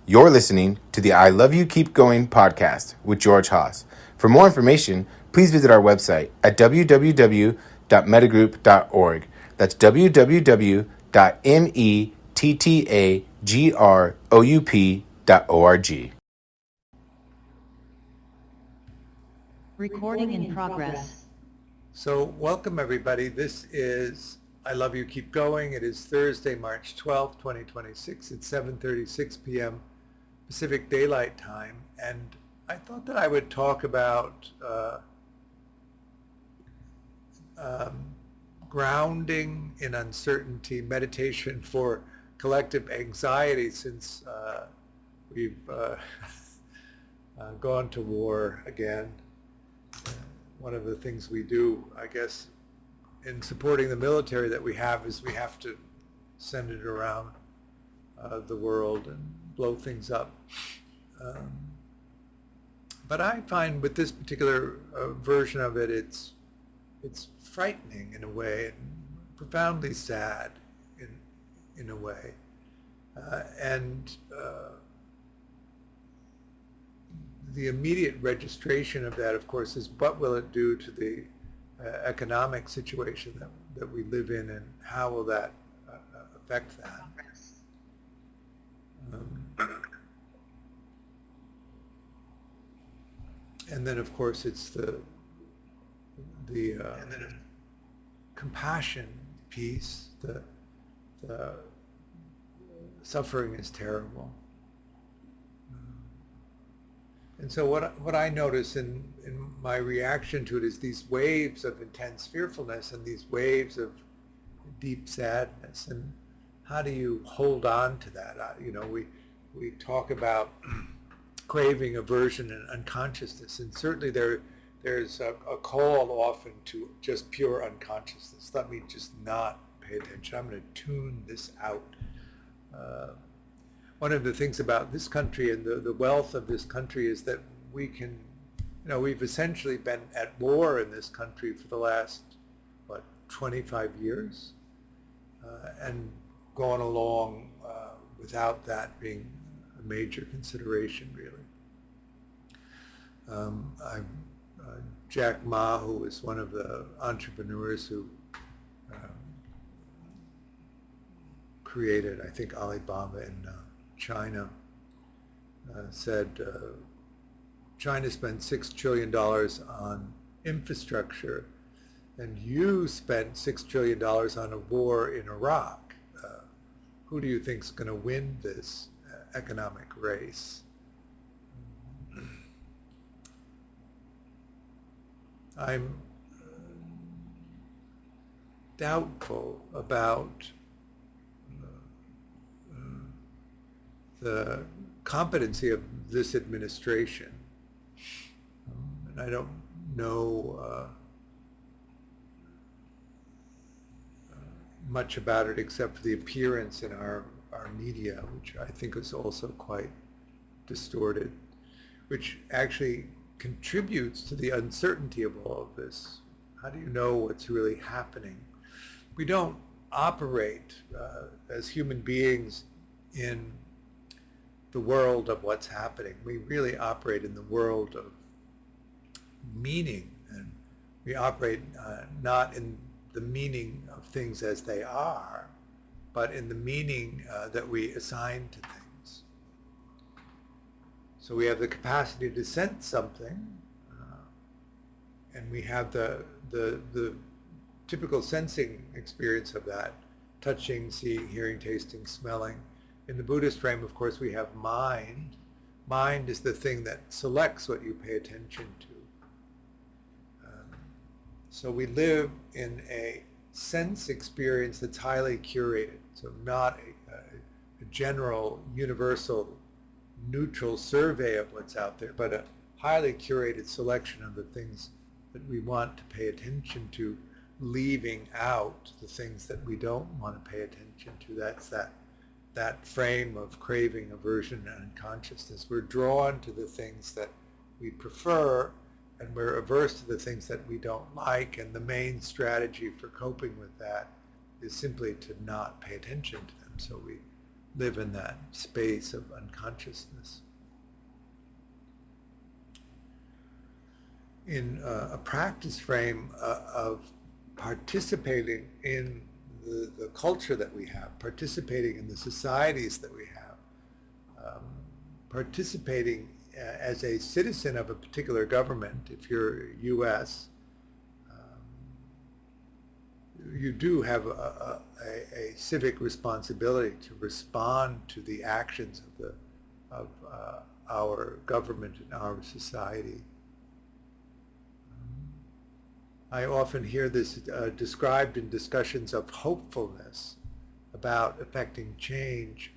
You're listening to the I Love You Keep Going podcast with George Haas. For more information, please visit our website at www.mettagroup.org. That's www.mettagroup.org. Recording in progress. So welcome everybody. This is I Love You Keep Going. It is Thursday, March 12th, 2026. It's 7:36 p.m. Pacific Daylight Time. And I thought that I would talk about grounding in uncertainty, meditation for collective anxiety, since we've gone to war again. One of the things we do, I guess, in supporting the military that we have is we have to send it around the world and blow things up. But I find with this particular version of it, it's frightening in a way and profoundly sad in a way. The immediate registration of that, of course, is what will it do to the economic situation that we live in, and how will that affect that? And then, of course, it's the compassion piece. The suffering is terrible. And so what I notice in my reaction to it is these waves of intense fearfulness and these waves of deep sadness. And how do you hold on to that? We talk about craving, aversion, and unconsciousness. And certainly there's a call often to just pure unconsciousness. Let me just not pay attention. I'm going to tune this out. One of the things about this country and the wealth of this country is that we can, we've essentially been at war in this country for the last, 25 years, and gone along without that being a major consideration, really. Jack Ma, who is one of the entrepreneurs who created, I think, Alibaba in China, said China spent $6 trillion on infrastructure, and you spent $6 trillion on a war in Iraq. Who do you think is going to win this economic race? I'm doubtful about the competency of this administration. And I don't know much about it except for the appearance in our media, which I think is also quite distorted, which actually contributes to the uncertainty of all of this. How do you know what's really happening? We don't operate as human beings in the world of what's happening. We really operate in the world of meaning, and we operate not in the meaning of things as they are, but in the meaning that we assign to things. So we have the capacity to sense something, and we have the typical sensing experience of that: touching, seeing, hearing, tasting, smelling. In the Buddhist frame, of course, we have mind. Mind is the thing that selects what you pay attention to. So we live in a sense experience that's highly curated. So not a general, universal, neutral survey of what's out there, but a highly curated selection of the things that we want to pay attention to, leaving out the things that we don't want to pay attention to. That's that frame of craving, aversion, and unconsciousness. We're drawn to the things that we prefer, and we're averse to the things that we don't like, and the main strategy for coping with that is simply to not pay attention to them. So we live in that space of unconsciousness. In a practice frame of participating in the culture that we have, participating in the societies that we have, participating as a citizen of a particular government. If you're U.S., you do have a civic responsibility to respond to the actions of our government and our society. I often hear this described in discussions of hopefulness about affecting change.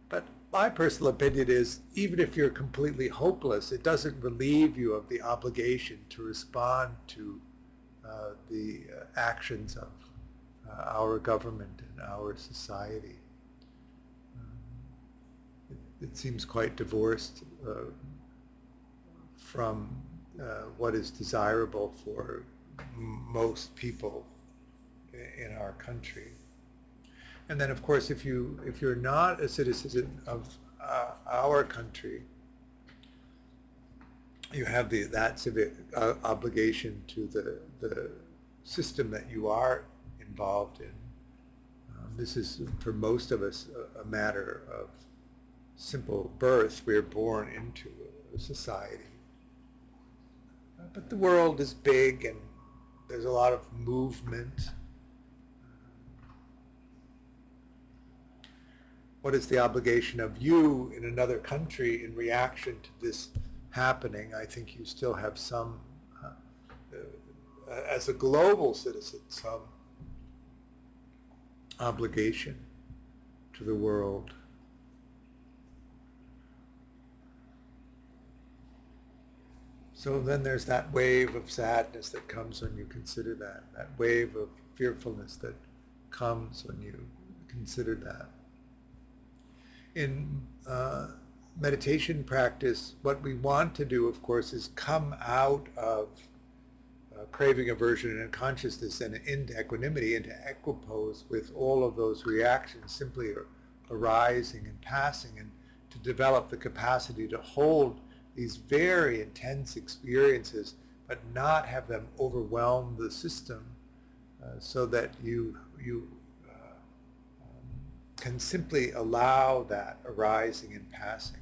But my personal opinion is, even if you're completely hopeless, it doesn't relieve you of the obligation to respond to the actions of our government and our society. It seems quite divorced from what is desirable for most people in our country. And then, of course, if you're not a citizen of our country, you have that civic obligation to the system that you are involved in. This is, for most of us, a matter of simple birth. We're born into a society. But the world is big, and there's a lot of movement. What is the obligation of you in another country in reaction to this happening? I think you still have some, as a global citizen, some obligation to the world. So then there's that wave of sadness that comes when you consider that wave of fearfulness that comes when you consider that. In meditation practice, what we want to do, of course, is come out of craving, aversion, and consciousness and into equanimity, into equipoise with all of those reactions simply arising and passing, and to develop the capacity to hold these very intense experiences, but not have them overwhelm the system, so that you can simply allow that arising and passing.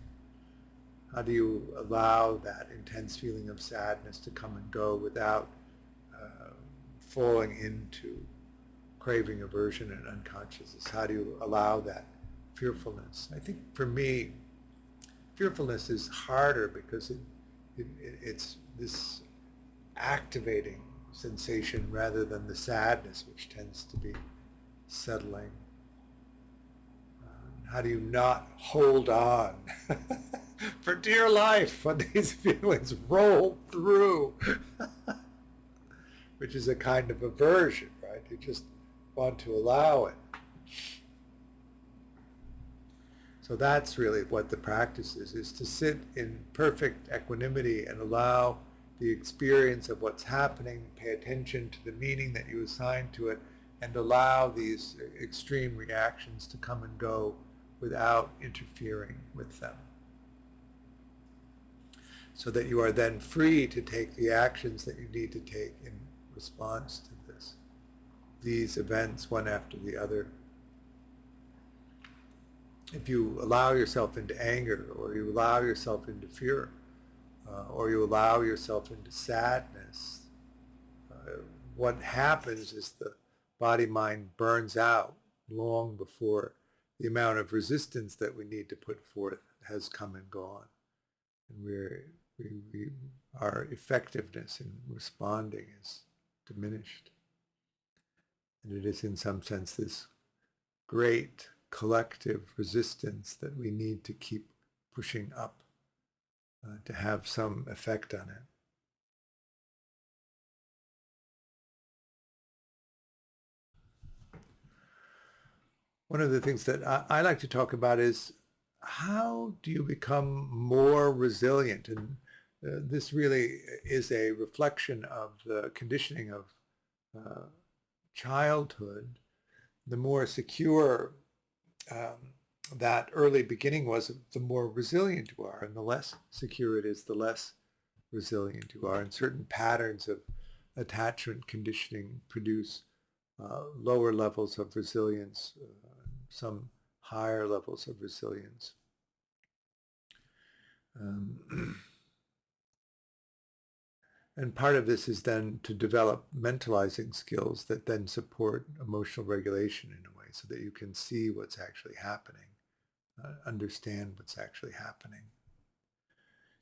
How do you allow that intense feeling of sadness to come and go without falling into craving, aversion, and unconsciousness? How do you allow that fearfulness? I think for me, fearfulness is harder because it's this activating sensation rather than the sadness, which tends to be settling. How do you not hold on for dear life when these feelings roll through? Which is a kind of aversion, right? You just want to allow it. So that's really what the practice is to sit in perfect equanimity and allow the experience of what's happening, pay attention to the meaning that you assign to it, and allow these extreme reactions to come and go without interfering with them. So that you are then free to take the actions that you need to take in response to these events, one after the other. If you allow yourself into anger, or you allow yourself into fear, or you allow yourself into sadness, what happens is the body-mind burns out long before the amount of resistance that we need to put forth has come and gone. And our effectiveness in responding is diminished. And it is in some sense this great collective resistance that we need to keep pushing up to have some effect on it. One of the things that I like to talk about is how do you become more resilient? And this really is a reflection of the conditioning of childhood. The more secure that early beginning was, the more resilient you are, and the less secure it is, the less resilient you are. And certain patterns of attachment conditioning produce lower levels of resilience, some higher levels of resilience. And part of this is then to develop mentalizing skills that then support emotional regulation in a way so that you can see what's actually happening, understand what's actually happening.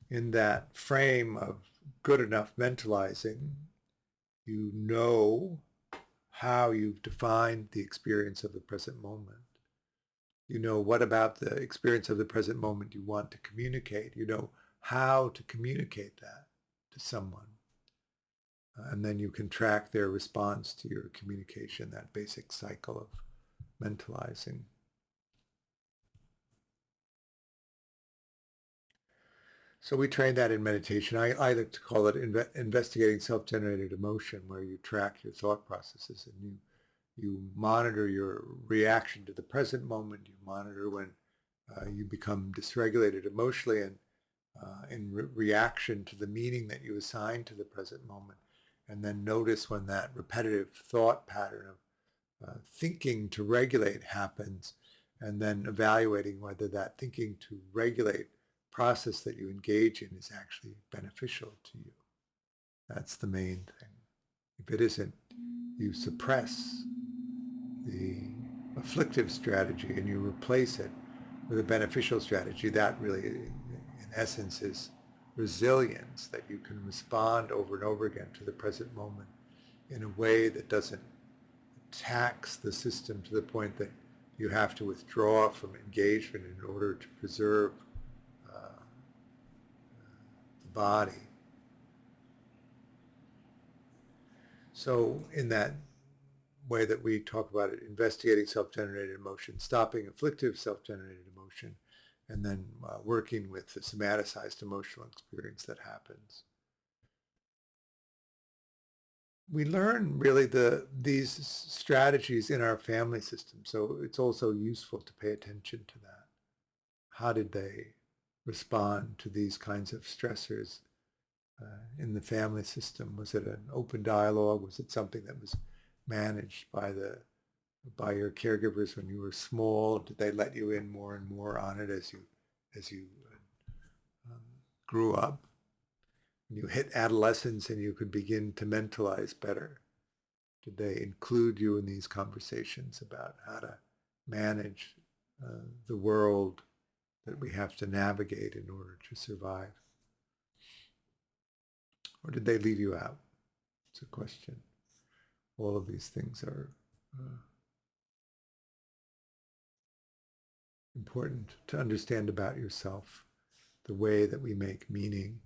In that frame of good enough mentalizing, you know how you've defined the experience of the present moment. You know what about the experience of the present moment you want to communicate. You know how to communicate that to someone. And then you can track their response to your communication, that basic cycle of mentalizing. So we train that in meditation. I like to call it investigating self-generated emotion, where you track your thought processes and you monitor your reaction to the present moment. You monitor when you become dysregulated emotionally and in reaction to the meaning that you assign to the present moment. And then notice when that repetitive thought pattern of thinking to regulate happens, and then evaluating whether that thinking to regulate process that you engage in is actually beneficial to you. That's the main thing. If it isn't, you suppress the afflictive strategy and you replace it with a beneficial strategy. That really, in essence, is resilience, that you can respond over and over again to the present moment in a way that doesn't tax the system to the point that you have to withdraw from engagement in order to preserve the body. So in that way that we talk about it, investigating self-generated emotion, stopping afflictive self-generated emotion, and then working with the somaticized emotional experience that happens. We learn really these strategies in our family system, so it's also useful to pay attention to that. How did they respond to these kinds of stressors in the family system? Was it an open dialogue? Was it something that was managed by your caregivers when you were small? Did they let you in more and more on it as you grew up? When you hit adolescence and you could begin to mentalize better, did they include you in these conversations about how to manage the world that we have to navigate in order to survive? Or did they leave you out? It's a question. All of these things are important to understand about yourself, the way that we make meaning.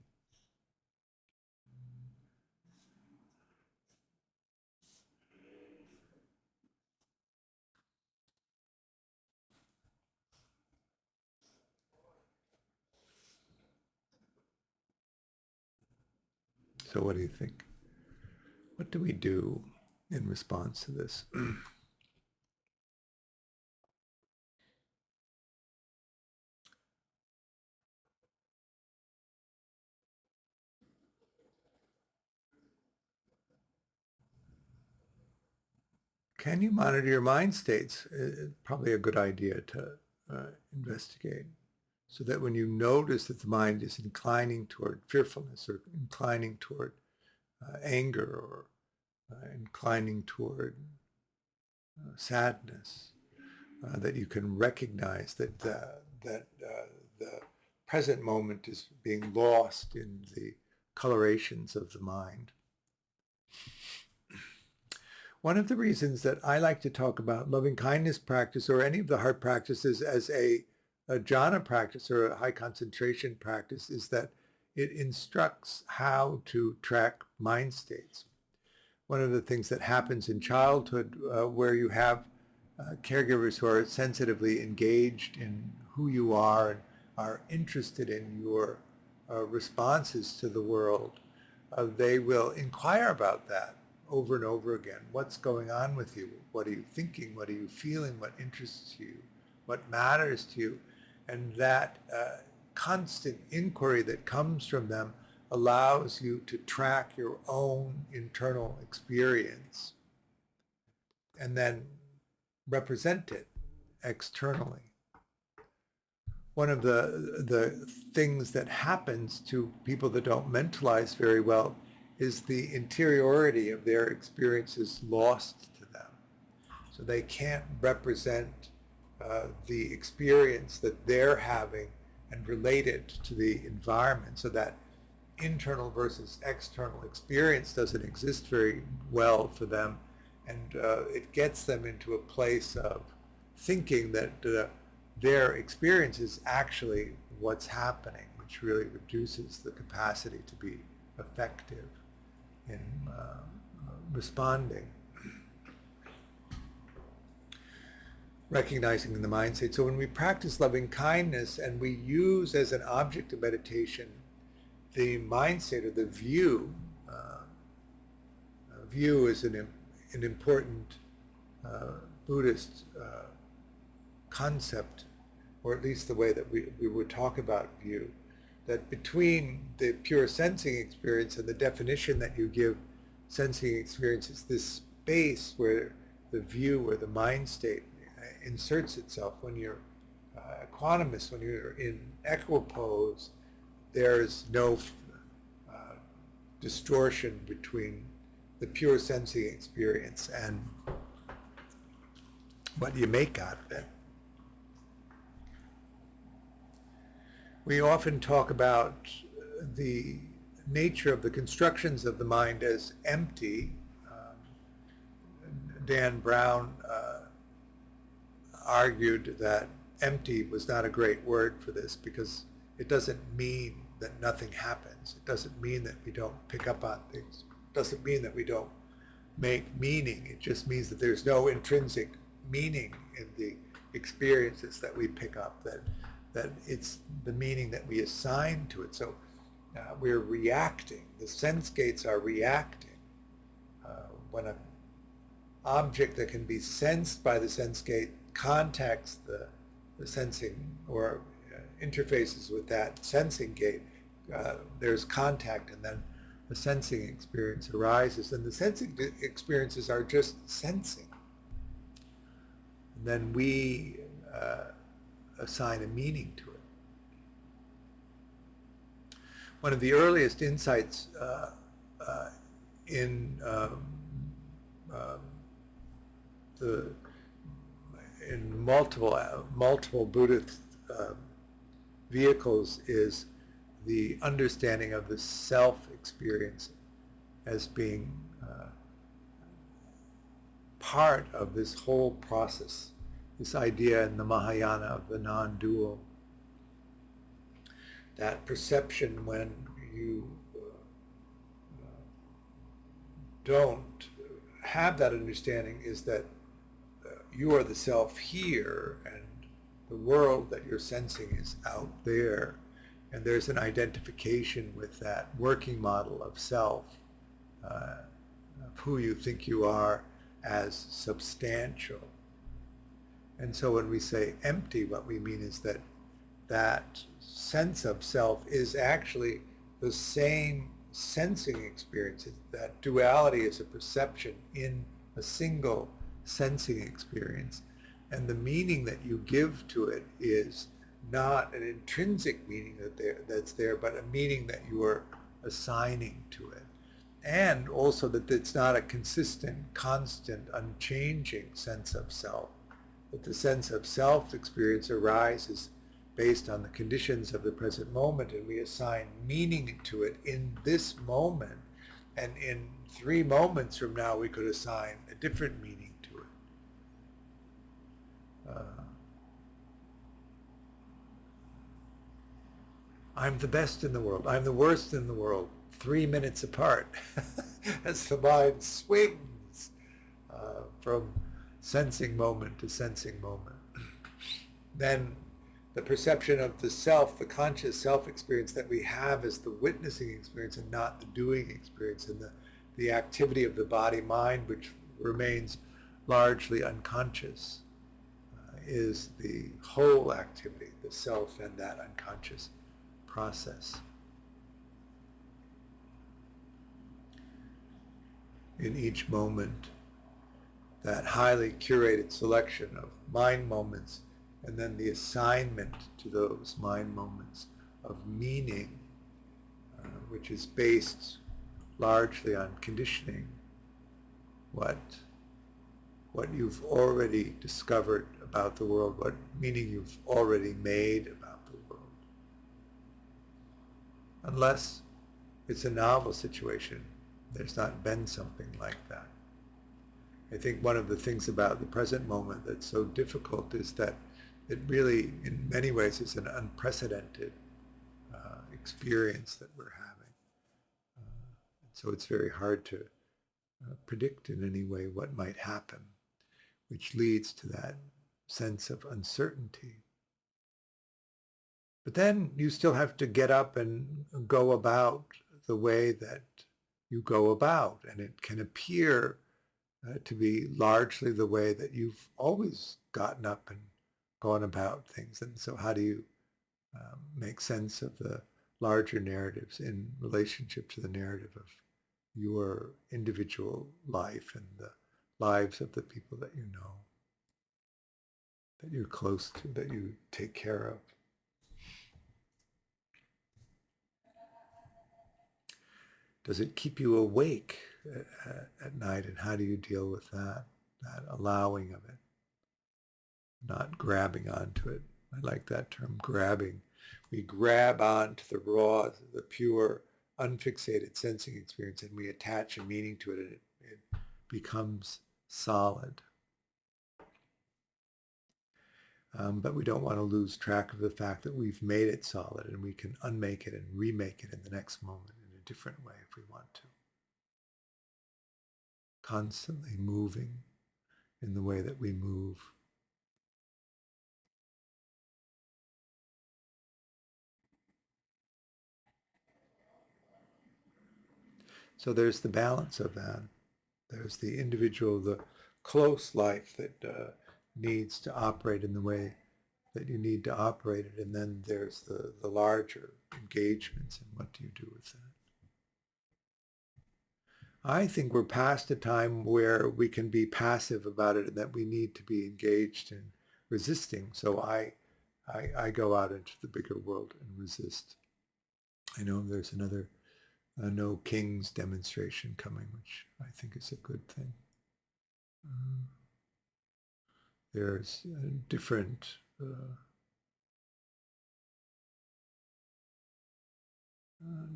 So what do you think? What do we do in response to this? Can you monitor your mind states? Probably a good idea to investigate, so that when you notice that the mind is inclining toward fearfulness or inclining toward anger or inclining toward sadness, that you can recognize that the present moment is being lost in the colorations of the mind. One of the reasons that I like to talk about loving kindness practice or any of the heart practices as a jhana practice or a high concentration practice is that it instructs how to track mind states. One of the things that happens in childhood where you have caregivers who are sensitively engaged in who you are and are interested in your responses to the world, they will inquire about that over and over again. What's going on with you? What are you thinking? What are you feeling? What interests you? what matters to you. And that constant inquiry that comes from them allows you to track your own internal experience and then represent it externally. One of the things that happens to people that don't mentalize very well is the interiority of their experiences lost to them. So they can't represent the experience that they're having and relate it to the environment. So that internal versus external experience doesn't exist very well for them. And it gets them into a place of thinking that their experience is actually what's happening, which really reduces the capacity to be effective in responding. Recognizing the mind state. So when we practice loving kindness and we use as an object of meditation the mind state or the view, view is an important Buddhist concept, or at least the way that we would talk about view, that between the pure sensing experience and the definition that you give sensing experience is this space where the view or the mind state inserts itself. When you're equanimous, when you're in equipoise, there's no distortion between the pure sensing experience and what you make out of it. We often talk about the nature of the constructions of the mind as empty. Dan Brown argued that empty was not a great word for this because it doesn't mean that nothing happens. It doesn't mean that we don't pick up on things. It doesn't mean that we don't make meaning. It just means that there's no intrinsic meaning in the experiences that we pick up, that it's the meaning that we assign to it. So we're reacting. The sense gates are reacting. When an object that can be sensed by the sense gate contacts the sensing or interfaces with that sensing gate, there's contact, and then the sensing experience arises. And the sensing experiences are just sensing. And then we assign a meaning to it. One of the earliest insights in multiple Buddhist vehicles is the understanding of the self-experience as being part of this whole process, this idea in the Mahayana of the non-dual. That perception when you don't have that understanding is that you are the self here and the world that you're sensing is out there, and there's an identification with that working model of self, of who you think you are as substantial. And so when we say empty, what we mean is that that sense of self is actually the same sensing experience. That duality is a perception in a single sensing experience. And the meaning that you give to it is not an intrinsic meaning that's there, but a meaning that you are assigning to it. And also that it's not a consistent, constant, unchanging sense of self. That the sense of self experience arises based on the conditions of the present moment, and we assign meaning to it in this moment. And in 3 moments from now, we could assign a different meaning to it. I'm the best in the world. I'm the worst in the world. 3 minutes apart as the mind swings from sensing moment to sensing moment. Then the perception of the self, the conscious self-experience that we have as the witnessing experience and not the doing experience, and the activity of the body-mind, which remains largely unconscious, is the whole activity, the self and that unconscious process. In each moment, that highly curated selection of mind moments, and then the assignment to those mind moments of meaning, which is based largely on conditioning, what you've already discovered about the world, what meaning you've already made about the world. Unless it's a novel situation, there's not been something like that. I think one of the things about the present moment that's so difficult is that it really, in many ways, is an unprecedented experience that we're having. So it's very hard to predict in any way what might happen, which leads to that sense of uncertainty. But then you still have to get up and go about the way that you go about, and it can appear to be largely the way that you've always gotten up and gone about things. And so how do you make sense of the larger narratives in relationship to the narrative of your individual life and the lives of the people that you know, that you're close to, that you take care of? Does it keep you awake at night, and how do you deal with that allowing of it, not grabbing onto it? I like that term, grabbing. We grab onto the raw, the pure, unfixated sensing experience, and we attach a meaning to it, and it becomes solid. But we don't want to lose track of the fact that we've made it solid, and we can unmake it and remake it in the next moment in a different way if we want to. Constantly moving in the way that we move. So there's the balance of that. There's the individual, the close life that needs to operate in the way that you need to operate it. And then there's the larger engagements, and what do you do with that? I think we're past a time where we can be passive about it and that we need to be engaged in resisting. So I go out into the bigger world and resist. I know there's another No Kings demonstration coming, which I think is a good thing. There's different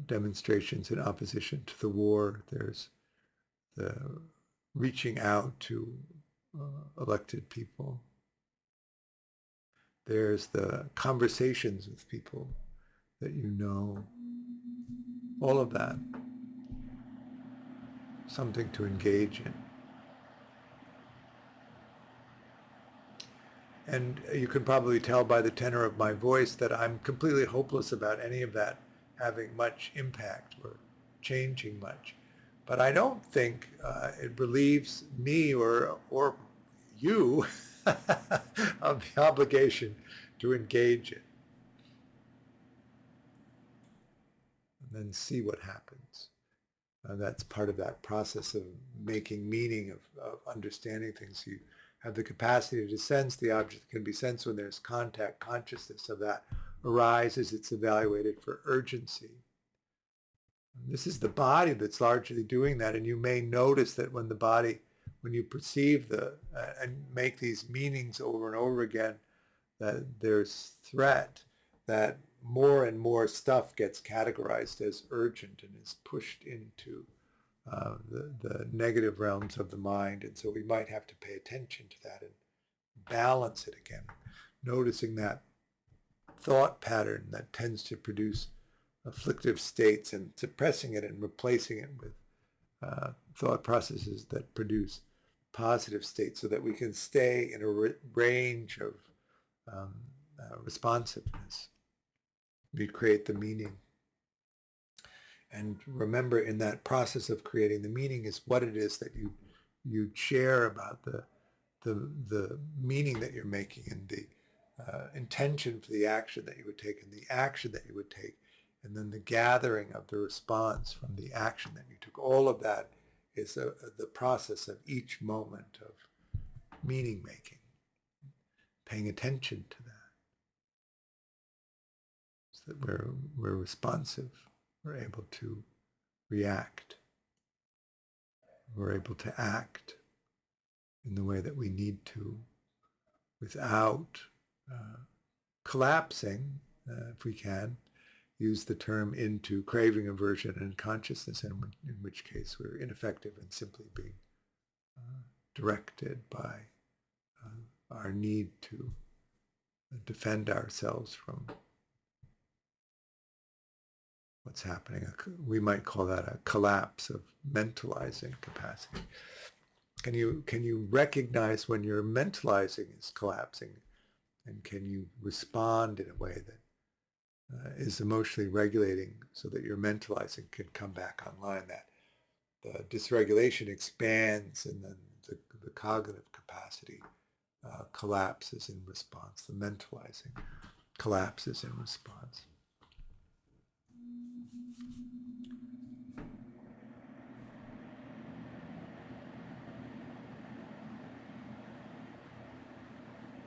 demonstrations in opposition to the war. There's the reaching out to elected people. There's the conversations with people that you know. All of that. Something to engage in. And you can probably tell by the tenor of my voice that I'm completely hopeless about any of that having much impact or changing much. But I don't think it relieves me or you of the obligation to engage it. And then see what happens. That's part of that process of making meaning, of understanding things. You have the capacity to sense the object that can be sensed when there's contact. Consciousness of that arises. It's evaluated for urgency. And this is the body that's largely doing that, and you may notice that when you perceive and make these meanings over and over again, that there's threat, that more and more stuff gets categorized as urgent and is pushed into the negative realms of the mind. And so we might have to pay attention to that and balance it again, noticing that thought pattern that tends to produce afflictive states and suppressing it and replacing it with thought processes that produce positive states, so that we can stay in a range of responsiveness. We create the meaning. And remember, in that process of creating the meaning is what it is that you share about the meaning that you're making and the intention for the action that you would take and the action that you would take, and then the gathering of the response from the action that you took. All of that is the process of each moment of meaning making, paying attention to that, so that we're responsive, we're able to react, we're able to act in the way that we need to without collapsing, if we can, use the term into craving, aversion, and consciousness, in which case we're ineffective in simply being directed by our need to defend ourselves from what's happening. We might call that a collapse of mentalizing capacity. Can you recognize when your mentalizing is collapsing, and can you respond in a way that is emotionally regulating so that your mentalizing can come back online? That the dysregulation expands, and then the cognitive capacity collapses in response. The mentalizing collapses in response.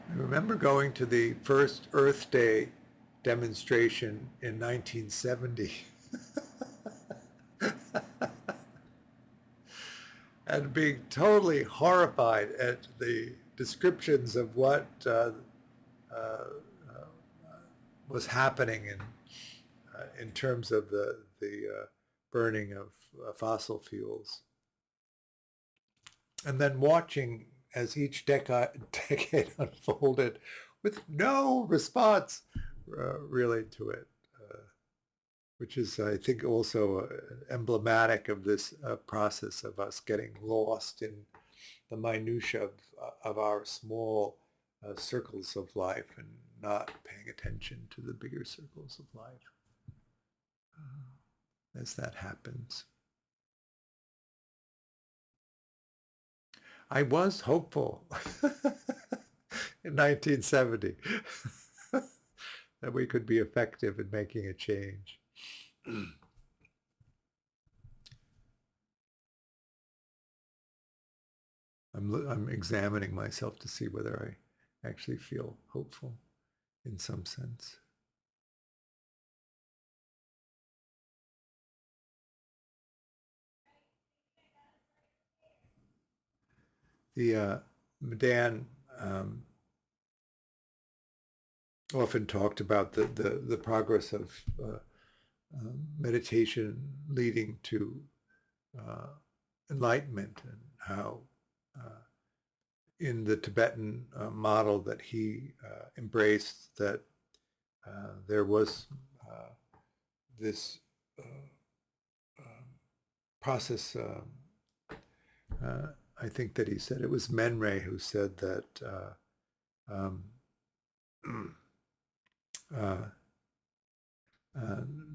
I remember going to the first Earth Day demonstration in 1970 and being totally horrified at the descriptions of what was happening in terms of the burning of fossil fuels. And then watching as each decade unfolded with no response really to it, which is, I think, also emblematic of this process of us getting lost in the minutiae of our small circles of life and not paying attention to the bigger circles of life as that happens. I was hopeful in 1970 that we could be effective in making a change. I'm examining myself to see whether I actually feel hopeful in some sense. Dan often talked about the progress of meditation leading to enlightenment, and how in the Tibetan model that he embraced, that there was this process. I think that he said it was Menre who said that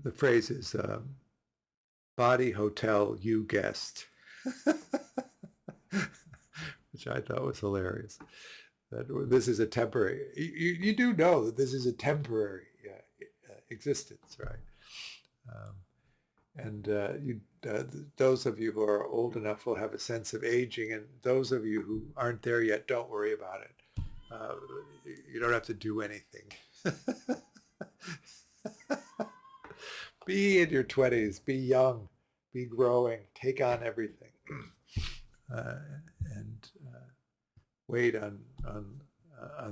the phrase is body, hotel, you guest, which I thought was hilarious. That this is a temporary, you do know that this is a temporary existence, right? And those of you who are old enough will have a sense of aging, and those of you who aren't there yet, don't worry about it. You don't have to do anything. Be in your 20s, be young, be growing, take on everything, and wait on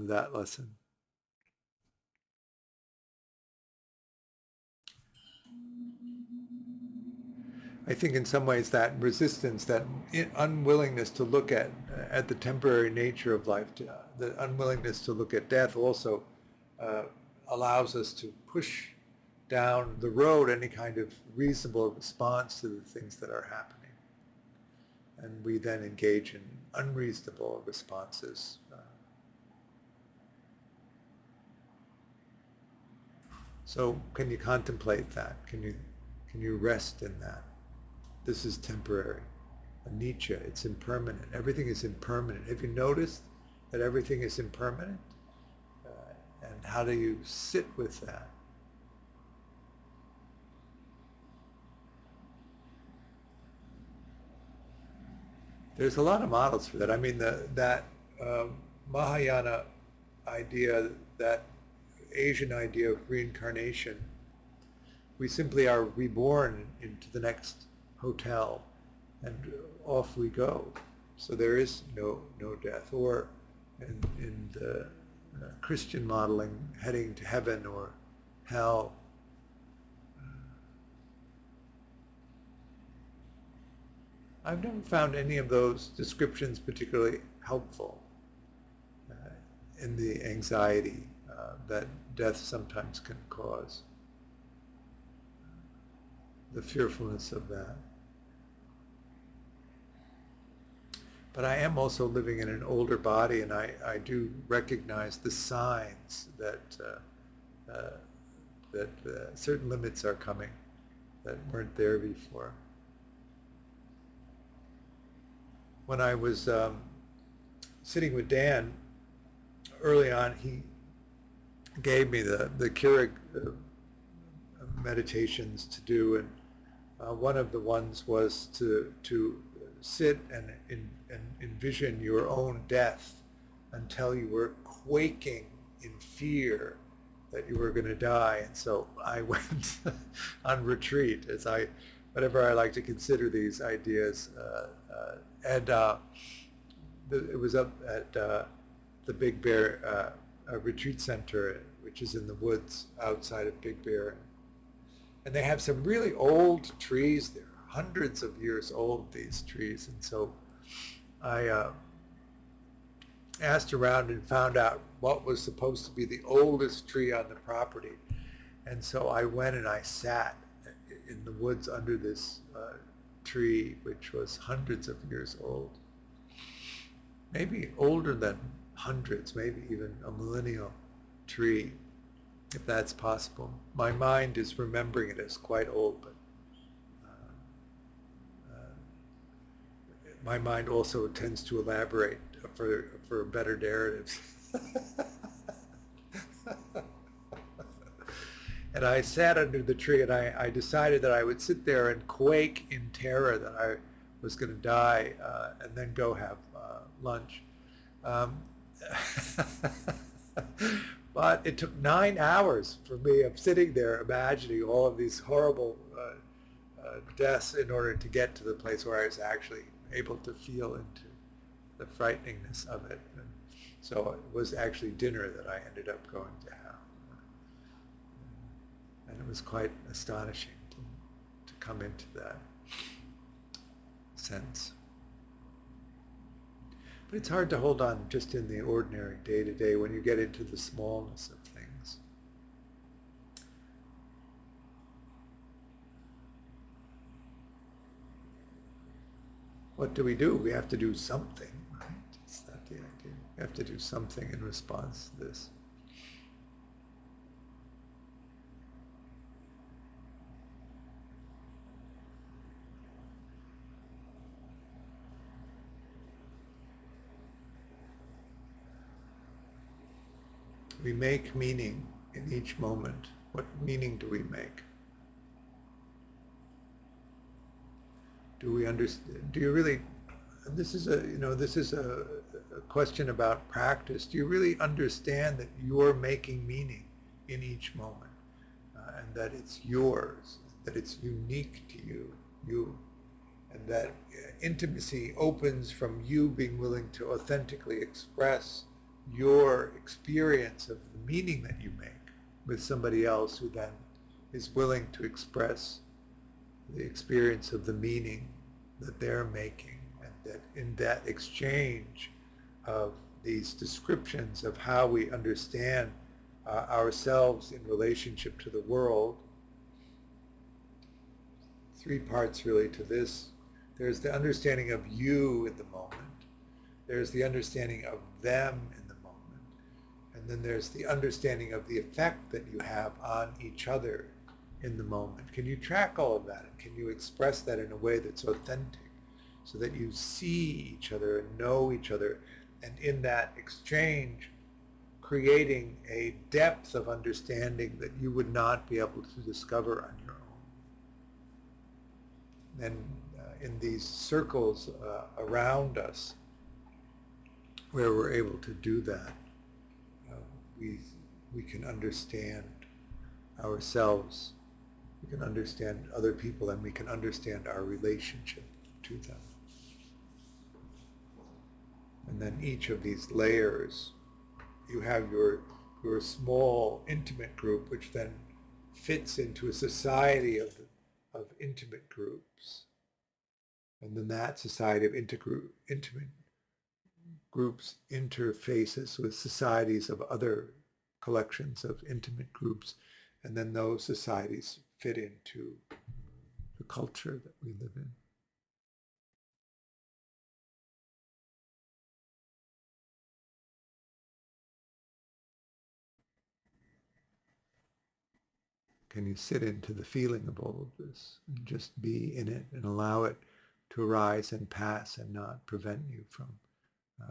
that lesson. I think in some ways that resistance, that unwillingness to look at the temporary nature of life, the unwillingness to look at death, also allows us to push down the road any kind of reasonable response to the things that are happening. And we then engage in unreasonable responses. So can you contemplate that? Can you rest in that? This is temporary. Nietzsche, it's impermanent. Everything is impermanent. Have you noticed that everything is impermanent? And how do you sit with that? There's a lot of models for that. I mean, that Mahayana idea, that Asian idea of reincarnation, we simply are reborn into the next hotel, and off we go. So there is no death. Or in the Christian modeling, heading to heaven or hell. I've never found any of those descriptions particularly helpful in the anxiety that death sometimes can cause, the fearfulness of that. But I am also living in an older body, and I do recognize the signs that certain limits are coming that weren't there before. When I was sitting with Dan early on, he gave me the Keurig meditations to do, and one of the ones was to sit and envision your own death until you were quaking in fear that you were going to die. And so I went on retreat, whatever I like to consider these ideas, and it was up at the Big Bear retreat center, which is in the woods outside of Big Bear, and they have some really old trees there, hundreds of years old, these trees. And so I asked around and found out what was supposed to be the oldest tree on the property. And so I went and I sat in the woods under this tree, which was hundreds of years old, maybe older than hundreds, maybe even a millennial tree, if that's possible. My mind is remembering it as quite old, but my mind also tends to elaborate for better narratives. And I sat under the tree, and I decided that I would sit there and quake in terror that I was going to die, and then go have lunch. But it took 9 hours for me of sitting there imagining all of these horrible deaths in order to get to the place where I was actually able to feel into the frighteningness of it. And so it was actually dinner that I ended up going to have. And it was quite astonishing to come into that sense. But it's hard to hold on just in the ordinary day-to-day when you get into the smallness of things. What do? We have to do something, right? Is that the idea? We have to do something in response to this. We make meaning in each moment. What meaning do we make? Do we understand? Do you really? This is a question about practice. Do you really understand that you're making meaning in each moment, and that it's yours, that it's unique to you, and that intimacy opens from you being willing to authentically express your experience of the meaning that you make with somebody else who then is willing to express the experience of the meaning that they're making, and that in that exchange of these descriptions of how we understand ourselves in relationship to the world. 3 parts really to this. There's the understanding of you in the moment. There's the understanding of them in the moment. And then there's the understanding of the effect that you have on each other in the moment. Can you track all of that? And can you express that in a way that's authentic so that you see each other and know each other And in that exchange, creating a depth of understanding that you would not be able to discover on your own. And in these circles around us, where we're able to do that, uh, we can understand ourselves, we can understand other people, and we can understand our relationship to them. And then each of these layers, you have your small intimate group, which then fits into a society of intimate groups. And then that society of intimate groups interfaces with societies of other collections of intimate groups. And then those societies fit into the culture that we live in. Can you sit into the feeling of all of this and just be in it and allow it to arise and pass and not prevent you from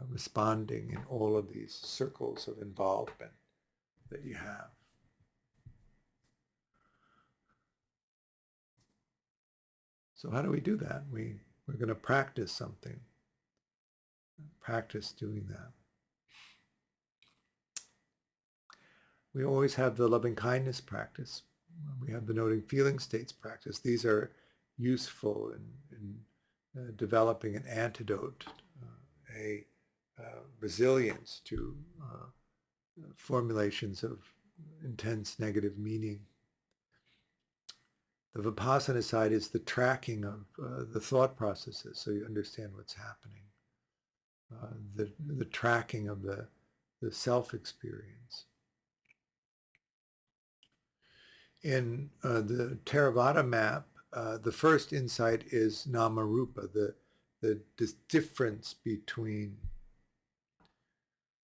responding in all of these circles of involvement that you have? So how do we do that? We're going to practice something. Practice doing that. We always have the loving kindness practice. We have the noting feeling states practice. These are useful in developing an antidote, a resilience to formulations of intense negative meaning. The Vipassana side is the tracking of the thought processes, so you understand what's happening. The tracking of the self-experience. In the Theravada map, the first insight is Namarupa, the difference between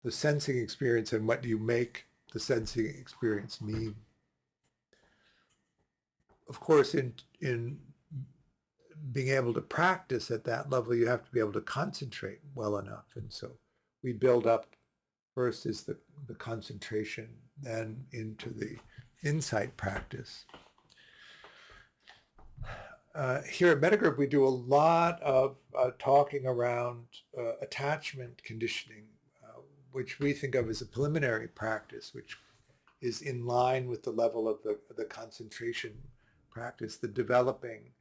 the sensing experience and what you make the sensing experience mean. Of course, in being able to practice at that level, you have to be able to concentrate well enough. And so we build up, first is the concentration, then into the insight practice. Here at Mettagroup, we do a lot of talking around attachment conditioning, which we think of as a preliminary practice, which is in line with the level of the concentration practice, the developing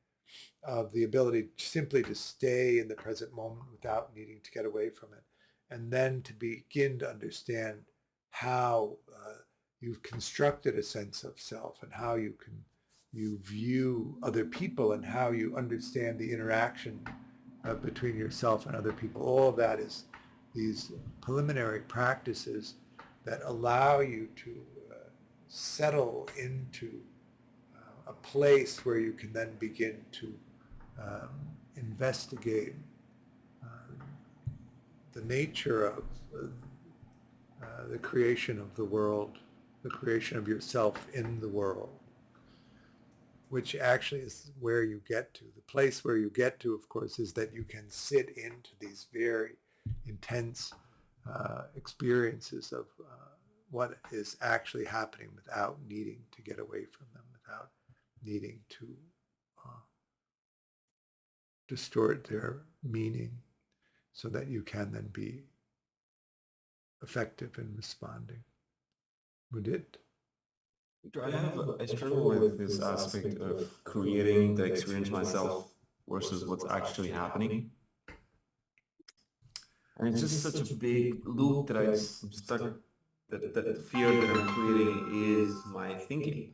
of the ability simply to stay in the present moment without needing to get away from it, and then to begin to understand how you've constructed a sense of self and how you view other people and how you understand the interaction between yourself and other people. All of that is these preliminary practices that allow you to settle into a place where you can then begin to investigate the nature of the creation of the world, the creation of yourself in the world, which actually is where you get to. The place where you get to, of course, is that you can sit into these very intense experiences of what is actually happening without needing to get away from them, without needing to distort their meaning, so that you can then be effective in responding. Mudit? I struggle with this aspect of creating the experience myself versus what's actually happening. And it's just such a big loop that I'm stuck, that the fear that I'm creating is my thinking.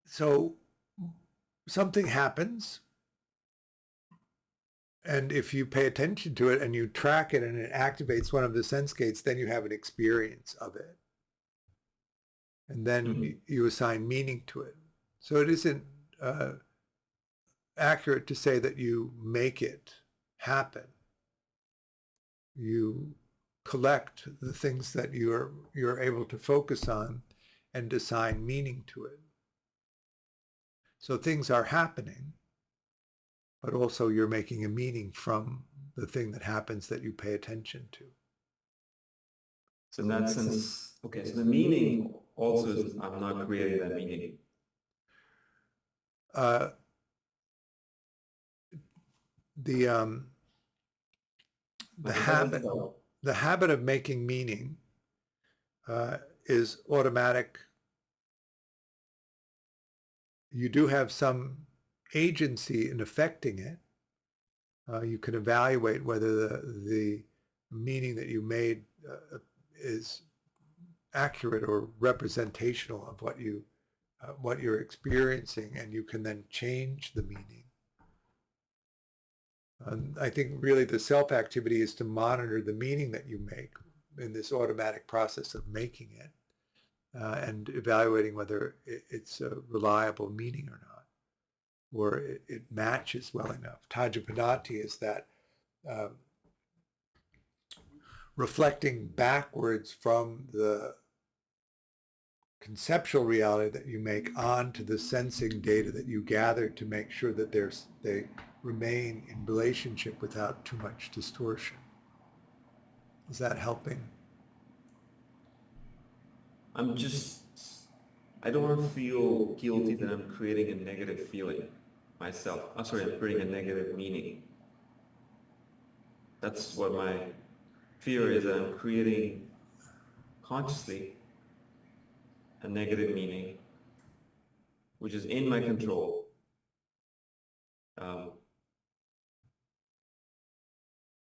So something happens, and if you pay attention to it and you track it and it activates one of the sense gates, then you have an experience of it. And then you assign meaning to it. So it isn't accurate to say that you make it happen. You collect the things that you're able to focus on and assign meaning to it. So things are happening, but also you're making a meaning from the thing that happens that you pay attention to. So in that sense, okay, so the meaning also is I'm not creating that meaning. The habit of making meaning is automatic. You do have some agency in affecting it. You can evaluate whether the meaning that you made is accurate or representational of what you're experiencing, and you can then change the meaning. I think really the self-activity is to monitor the meaning that you make in this automatic process of making it and evaluating whether it's a reliable meaning or not, or it matches well enough. Tajapanati is that reflecting backwards from the conceptual reality that you make onto the sensing data that you gather to make sure that they remain in relationship without too much distortion. Is that helping? I don't want to feel guilty that I'm creating a negative feeling myself. I'm creating a negative meaning. That's what my fear is, that I'm creating consciously a negative meaning, which is in my control.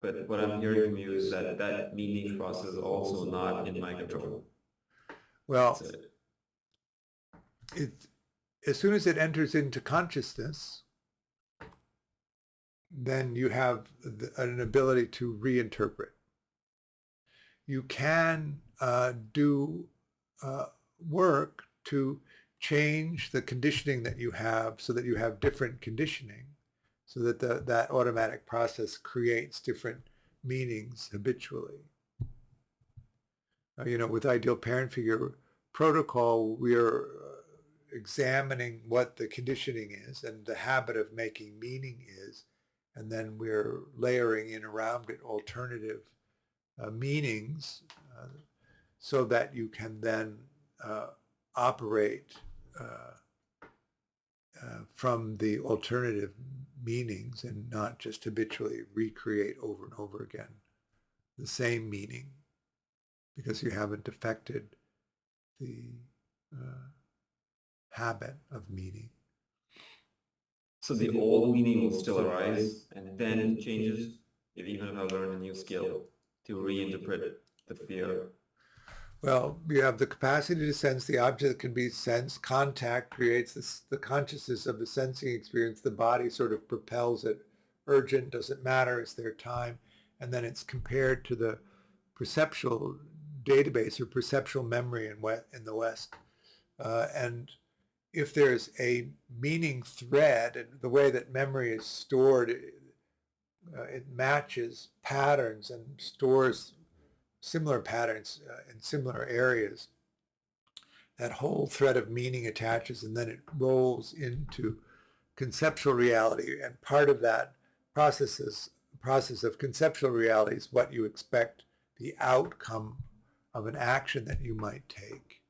But what I'm hearing from you is that that meaning process is also not in my control. Well, as soon as it enters into consciousness, then you have an ability to reinterpret. You can do work to change the conditioning that you have so that you have different conditioning, so that that automatic process creates different meanings habitually. With ideal parent figure protocol, we're examining what the conditioning is and the habit of making meaning is, and then we're layering in around it alternative meanings so that you can then operate from the alternative meanings and not just habitually recreate over and over again the same meaning, because you haven't affected the habit of meaning. So the old meaning will still arise, and then it changes, even if I learn a new skill to reinterpret the fear. Well, you have the capacity to sense the object that can be sensed. Contact creates the consciousness of the sensing experience. The body sort of propels it. Urgent, doesn't matter, it's their time. And then it's compared to the perceptual database or perceptual memory in the West. And if there's a meaning thread, and the way that memory is stored, it matches patterns and stores similar patterns in similar areas. That whole thread of meaning attaches, and then it rolls into conceptual reality. And part of that process of conceptual reality is what you expect the outcome of an action that you might take.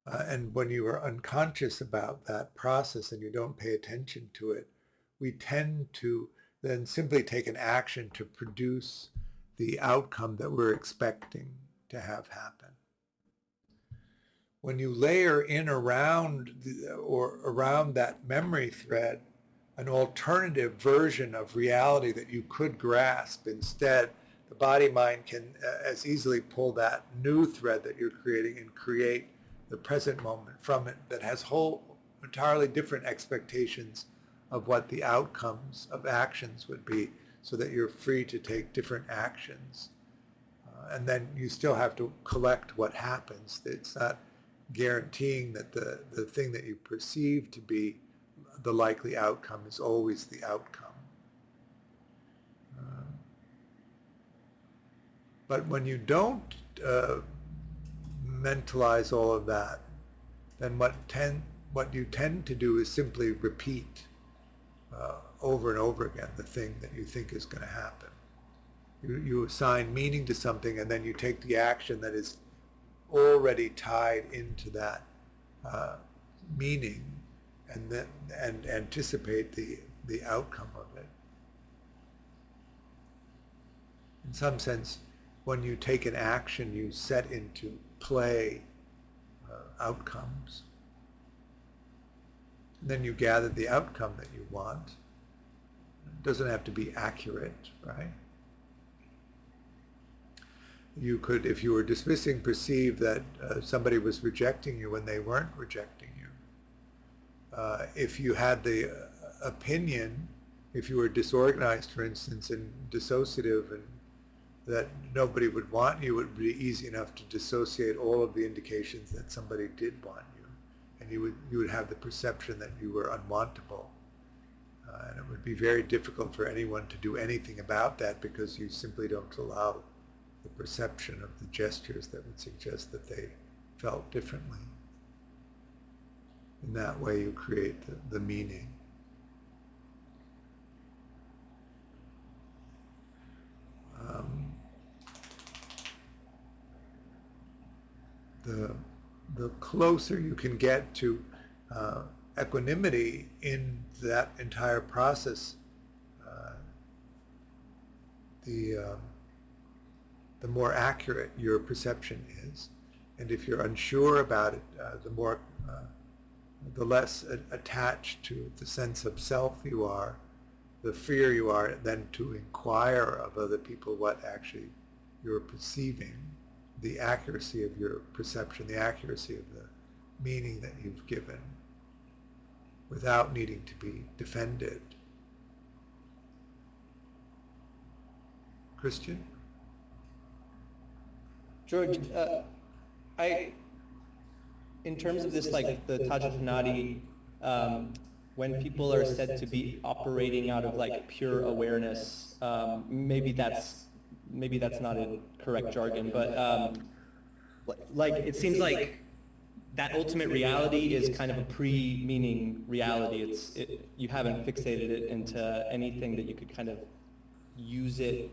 And when you are unconscious about that process and you don't pay attention to it, we tend to then simply take an action to produce the outcome that we're expecting to have happen. When you layer in around that memory thread an alternative version of reality that you could grasp instead, the body-mind can as easily pull that new thread that you're creating and create the present moment from it that has whole entirely different expectations of what the outcomes of actions would be, so that you're free to take different actions. And then you still have to collect what happens. It's not guaranteeing that the thing that you perceive to be the likely outcome is always the outcome. But when you don't mentalize all of that, then what you tend to do is simply repeat over and over again the thing that you think is going to happen. You assign meaning to something, and then you take the action that is already tied into that meaning, and anticipate the outcome of it. In some sense, when you take an action, you set into play outcomes. And then you gather the outcome that you want. It doesn't have to be accurate, right? You could, if you were dismissing, perceive that somebody was rejecting you when they weren't rejecting you. If you had the opinion, if you were disorganized, for instance, and dissociative, and that nobody would want you, it would be easy enough to dissociate all of the indications that somebody did want you. And you would have the perception that you were unwantable. And it would be very difficult for anyone to do anything about that, because you simply don't allow the perception of the gestures that would suggest that they felt differently. In that way you create the meaning. The closer you can get to equanimity in that entire process, the more accurate your perception is. And if you're unsure about it, the less attached to the sense of self you are, the freer you are then to inquire of other people what actually you're perceiving, the accuracy of your perception, the accuracy of the meaning that you've given, without needing to be defended. Christian? George, in terms of this, like the Tajappanati, when people are said to be operating out of like pure awareness, maybe that's not a correct jargon, but like it seems like that ultimate reality is kind of a pre-meaning reality. You haven't fixated it into anything that you could kind of use it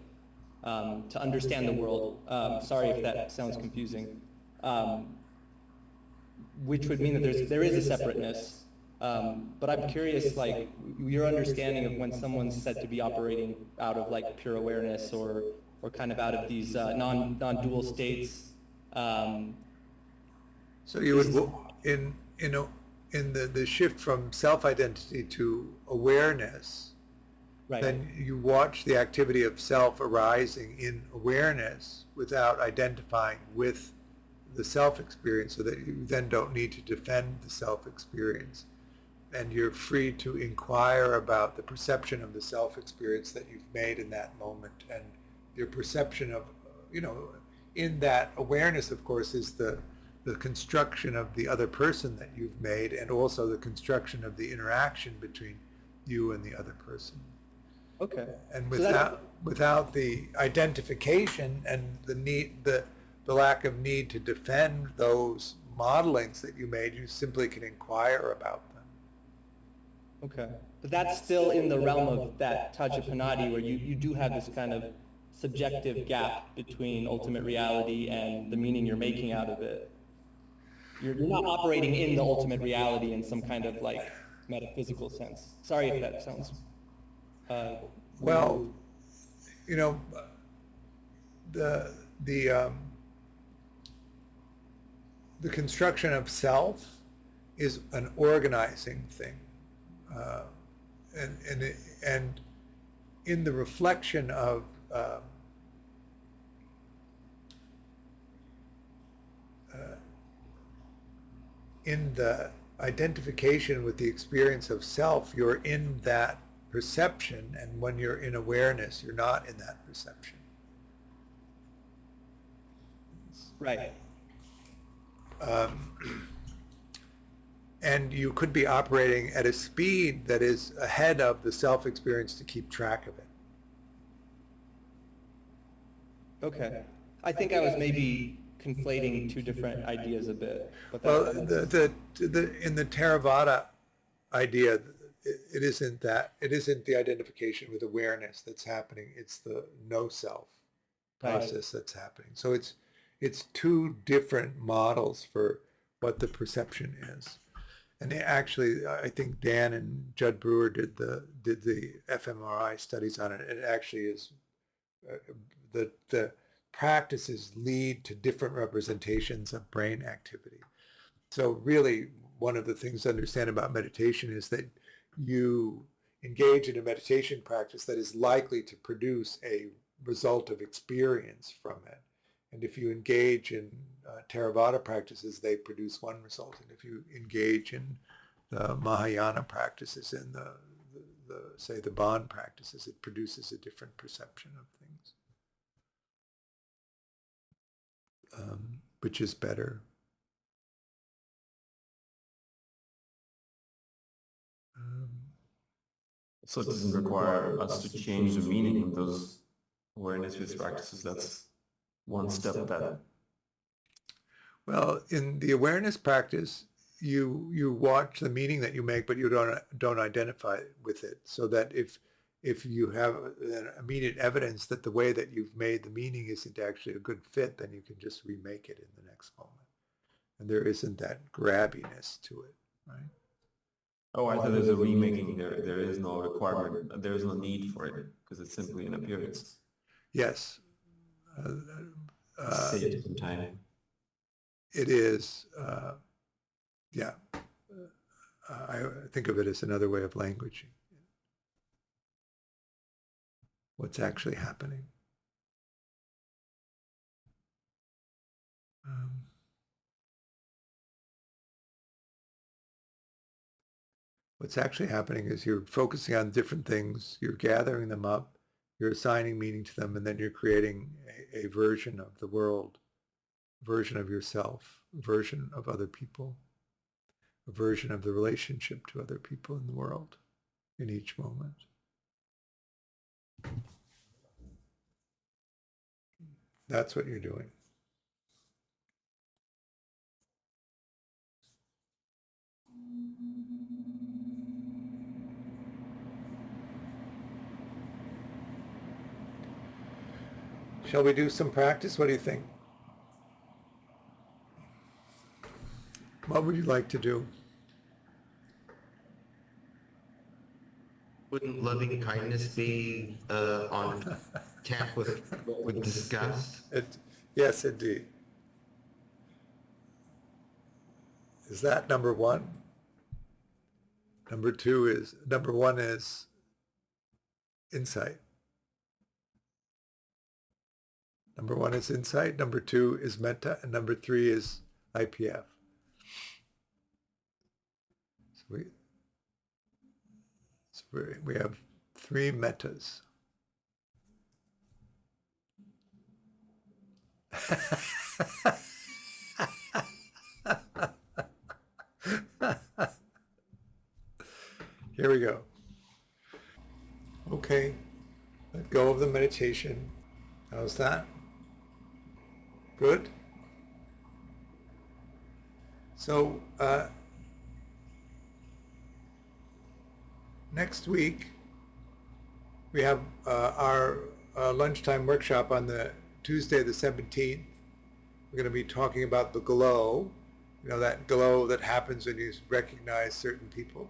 to understand the world. Sorry if that sounds confusing. Which would mean that there is a separateness. But I'm curious, like, your understanding of when someone's said to be operating out of like pure awareness or kind of out of these non-dual states. So you would, in the shift from self-identity to awareness, right. Then you watch the activity of self arising in awareness without identifying with the self-experience, so that you then don't need to defend the self-experience. And you're free to inquire about the perception of the self-experience that you've made in that moment. And your perception of, in that awareness, of course, is the construction of the other person that you've made, and also the construction of the interaction between you and the other person. Okay. And without the identification and the lack of need to defend those modelings that you made, you simply can inquire about them. Okay. But that's still in the realm of that Tajappanati, where you do have this kind of subjective gap between ultimate reality and the meaning you're making out of it. You're not operating in the ultimate reality in some kind of like metaphysical sense. Sorry if that sounds... Well, the construction of self is an organizing thing, and in the reflection of in the identification with the experience of self, you're in that perception, and when you're in awareness, you're not in that perception. Right. And you could be operating at a speed that is ahead of the self-experience to keep track of it. Okay. I think I was maybe conflating two different ideas a bit. But Well, in the Theravada idea, it isn't the identification with awareness that's happening. It's the no self process that's happening. So it's two different models for what the perception is. And actually, I think Dan and Judd Brewer did the fMRI studies on it. It actually is the practices lead to different representations of brain activity. So really, one of the things to understand about meditation is that you engage in a meditation practice that is likely to produce a result of experience from it. And if you engage in Theravada practices, they produce one result. And if you engage in the Mahayana practices and say the Bon practices, it produces a different perception of things, which is better. So it doesn't require us to change the meaning of those awareness-based practices. That's one step that. Well, in the awareness practice, you watch the meaning that you make, but you don't identify with it. So that if you have an immediate evidence that the way that you've made the meaning isn't actually a good fit, then you can just remake it in the next moment. And there isn't that grabbiness to it, right? Oh, I thought there's a remaking. There is no requirement. There is no need for it because it's simply an appearance. Yes. Save it some time. It is. Yeah. I think of it as another way of languaging. What's actually happening. What's actually happening is you're focusing on different things, you're gathering them up, you're assigning meaning to them, and then you're creating a version of the world, a version of yourself, a version of other people, a version of the relationship to other people in the world in each moment. That's what you're doing. Shall we do some practice? What do you think? What would you like to do? Wouldn't loving kindness be on tap with what we discussed? Yes, indeed. Is that number one? Number one is insight. Number one is insight. Number two is metta, and number three is IPF. So we have three mettas. Here we go. Okay, let go of the meditation. How's that? Good? So next week we have our lunchtime workshop on the Tuesday the 17th. We're going to be talking about the glow, that glow that happens when you recognize certain people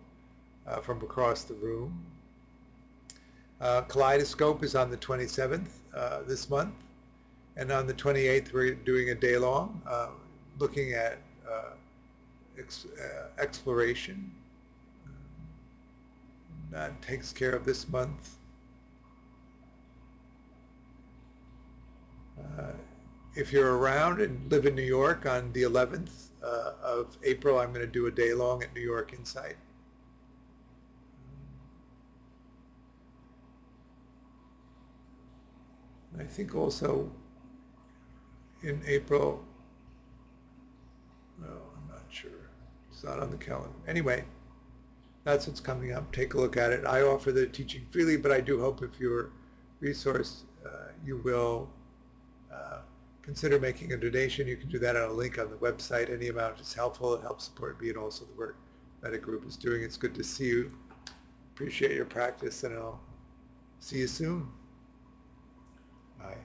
from across the room. Kaleidoscope is on the 27th this month, and on the 28th we're doing a day long looking at exploration. That takes care of this month. If you're around and live in New York, on the 11th of April, I'm going to do a day long at New York Insight. I think also in April, no, I'm not sure. It's not on the calendar. Anyway, that's what's coming up. Take a look at it. I offer the teaching freely, but I do hope if you're resourced, you will consider making a donation. You can do that on a link on the website. Any amount is helpful. It helps support me and also the work Mettagroup is doing. It's good to see you. Appreciate your practice, and I'll see you soon. Bye.